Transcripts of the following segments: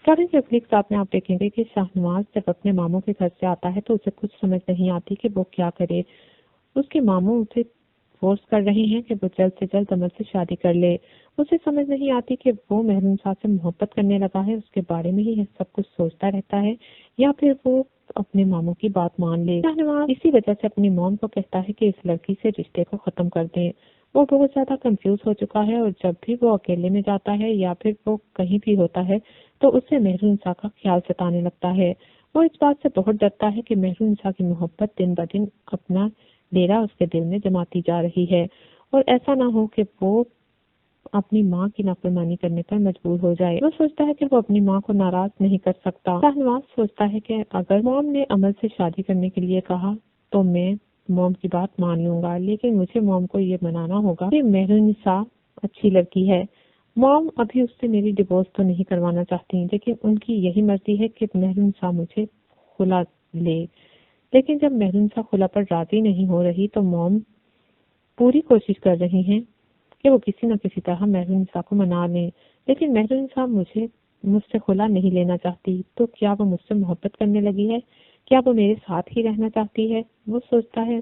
کارن کے اگلی کتاب میں آپ دیکھیں گے کہ شاہنواز جب اپنے ماموں کے گھر سے آتا ہے تو اسے کچھ سمجھ نہیں آتی کہ وہ کیا کرے۔ اس کے ماموں اسے فورس کر رہے ہیں کہ وہ جلد سے جلد عمل سے شادی کر لے۔ اسے سمجھ نہیں آتی کہ وہ محروم شاہ سے محبت کرنے لگا ہے، اس کے بارے میں ہی سب کچھ سوچتا رہتا ہے، یا پھر وہ اپنے ماموں کی بات مان لے۔ شاہنواز اسی وجہ سے اپنی موم کو کہتا ہے کہ اس لڑکی سے رشتے کو ختم کر دیں۔ وہ بہت زیادہ کنفیوز ہو چکا ہے اور جب بھی وہ اکیلے میں جاتا ہے یا پھر وہ کہیں بھی ہوتا ہے تو اسے محروم شاہ کا خیال ستانے لگتا ہے۔ وہ اس بات سے بہت ڈرتا ہے کہ محروم شاہ کی محبت دن بدن اپنا ڈیرا اس کے دل میں جماتی جا رہی ہے اور ایسا نہ ہو کہ وہ اپنی ماں کی نافرمانی کرنے پر مجبور ہو جائے۔ وہ سوچتا ہے کہ وہ اپنی ماں کو ناراض نہیں کر سکتا۔ شاہنواز سوچتا ہے کہ اگر موم نے عمل سے شادی کرنے کے لیے کہا تو میں موم کی بات مان لوں گا، لیکن مجھے موم کو یہ منانا ہوگا کہ محروم شاہ اچھی لڑکی ہے۔ موم ابھی اس سے میری ڈیورس تو نہیں کروانا چاہتی، لیکن ان کی یہی مرضی ہے کہ محروم شاہ مجھے خلا لے۔ لیکن جب محروم شاہ خلا پر راضی نہیں ہو رہی تو موم پوری کوشش کر رہی ہیں کہ وہ کسی نہ کسی طرح محروم شاہ کو منا لیں، لیکن محروم شاہ مجھ سے خلا نہیں لینا چاہتی۔ تو کیا وہ مجھ سے محبت کرنے لگی ہے؟ کیا وہ میرے ساتھ ہی رہنا چاہتی ہے؟ وہ سوچتا ہے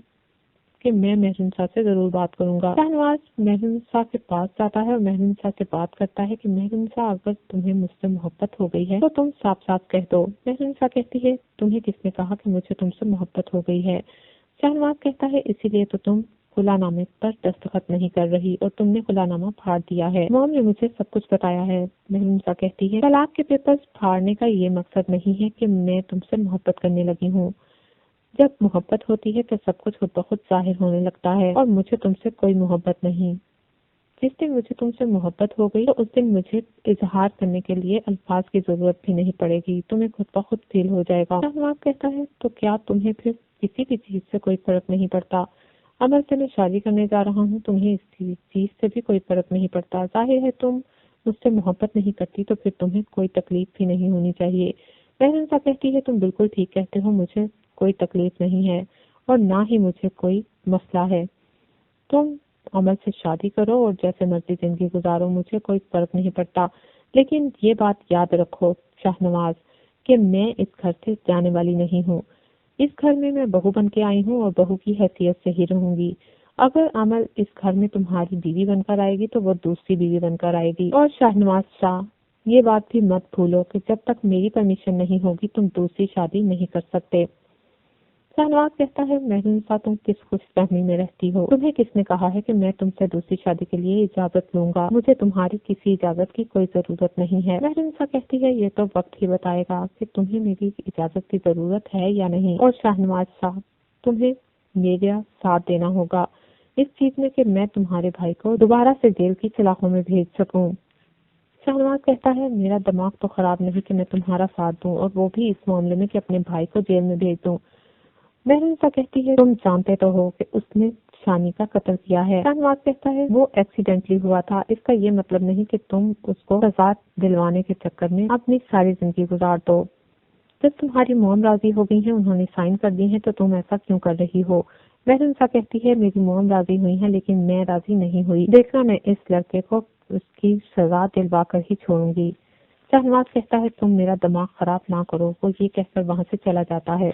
کہ میں محروم شاہ سے ضرور بات کروں گا۔ شاہنواز محروم شاہ کے پاس جاتا ہے اور محروم شاہ سے بات کرتا ہے کہ محروم شاہ اگر تمہیں مجھ سے محبت ہو گئی ہے تو تم صاف صاف کہہ دو۔ محروم شاہ کہتی ہے تمہیں کس نے کہا کہ مجھے تم سے محبت ہو گئی ہے؟ شاہنواز کہتا ہے اسی لیے تو تم خلا نامے پر دستخط نہیں کر رہی اور تم نے خلا نامہ پھاڑ دیا ہے۔ موم نے مجھے سب کچھ بتایا ہے۔ محروم شاہ کہتی ہے طلاق کے پیپرز پھاڑنے کا یہ مقصد نہیں ہے کہ میں تم سے محبت کرنے لگی ہوں۔ جب محبت ہوتی ہے تو سب کچھ خود بخود ظاہر ہونے لگتا ہے اور مجھے تم سے کوئی محبت نہیں۔ جس دن مجھے تم سے محبت ہو گئی تو اس دن مجھے اظہار کرنے کے لیے الفاظ کی ضرورت بھی نہیں پڑے گی، تمہیں خود بخود فیل ہو جائے گا۔ شاہنواز کہتا ہے تو کیا تمہیں پھر کسی بھی چیز سے کوئی فرق نہیں پڑتا؟ عمل سے میں شادی کرنے جا رہا ہوں، تمہیں اس چیز سے بھی کوئی فرق نہیں پڑتا۔ ظاہر ہے تم مجھ سے محبت نہیں کرتی تو پھر تمہیں کوئی تکلیف بھی نہیں ہونی چاہیے۔ محروم شاہ کہتی ہے تم بالکل ٹھیک کہتے ہو، مجھے کوئی تکلیف نہیں ہے اور نہ ہی مجھے کوئی مسئلہ ہے۔ تم عمل سے شادی کرو اور جیسے مرضی زندگی گزارو، مجھے کوئی فرق نہیں پڑتا، لیکن یہ بات یاد رکھو شاہنواز کہ میں اس گھر سے جانے والی نہیں ہوں۔ اس گھر میں بہو بن کے آئی ہوں اور بہو کی حیثیت سے ہی رہوں گی۔ اگر عمل اس گھر میں تمہاری بیوی بن کر آئے گی تو وہ دوسری بیوی بن کر آئے گی۔ اور شاہنواز شاہ یہ بات بھی مت بھولو کہ جب تک میری پرمیشن نہیں ہوگی تم دوسری شادی نہیں کر سکتے۔ شاہنواز کہتا ہے محروم شاہ تم کس خوش فہمی میں رہتی ہو؟ تمہیں کس نے کہا ہے کہ میں تم سے دوسری شادی کے لیے اجازت لوں گا؟ مجھے تمہاری کسی اجازت کی کوئی ضرورت نہیں ہے۔ محروم شاہ کہتی ہے یہ تو وقت ہی بتائے گا کہ تمہیں میری اجازت کی ضرورت ہے یا نہیں۔ اور شاہنواز شاہ تمہیں میرا ساتھ دینا ہوگا اس چیز میں کہ میں تمہارے بھائی کو دوبارہ سے جیل کی سلاخوں میں بھیج سکوں۔ شاہنواز کہتا ہے میرا دماغ تو خراب نہیں کہ میں تمہارا ساتھ دوں اور وہ بھی اس معاملے میں کہ اپنے بھائی کو جیل میں بھیج دوں۔ محروم شاہ کہتی ہے تم جانتے تو ہو کہ اس نے شانی کا قتل کیا ہے۔ شاہنواز کہتا ہے وہ ایکسیڈنٹلی ہوا تھا، اس کا یہ مطلب نہیں کہ تم اس کو سزا دلوانے کے چکر میں اپنی ساری زندگی گزار دو۔ جب تمہاری موم راضی ہو گئی ہیں، انہوں نے سائن کر دی ہیں، تو تم ایسا کیوں کر رہی ہو؟ محروم شاہ کہتی ہے میری موم راضی ہوئی ہیں لیکن میں راضی نہیں ہوئی، دیکھنا میں اس لڑکے کو اس کی سزا دلوا کر ہی چھوڑوں گی۔ شاہنواز کہتا ہے تم میرا دماغ خراب نہ کرو۔ وہ یہ کہہ کر وہاں سے چلا جاتا ہے۔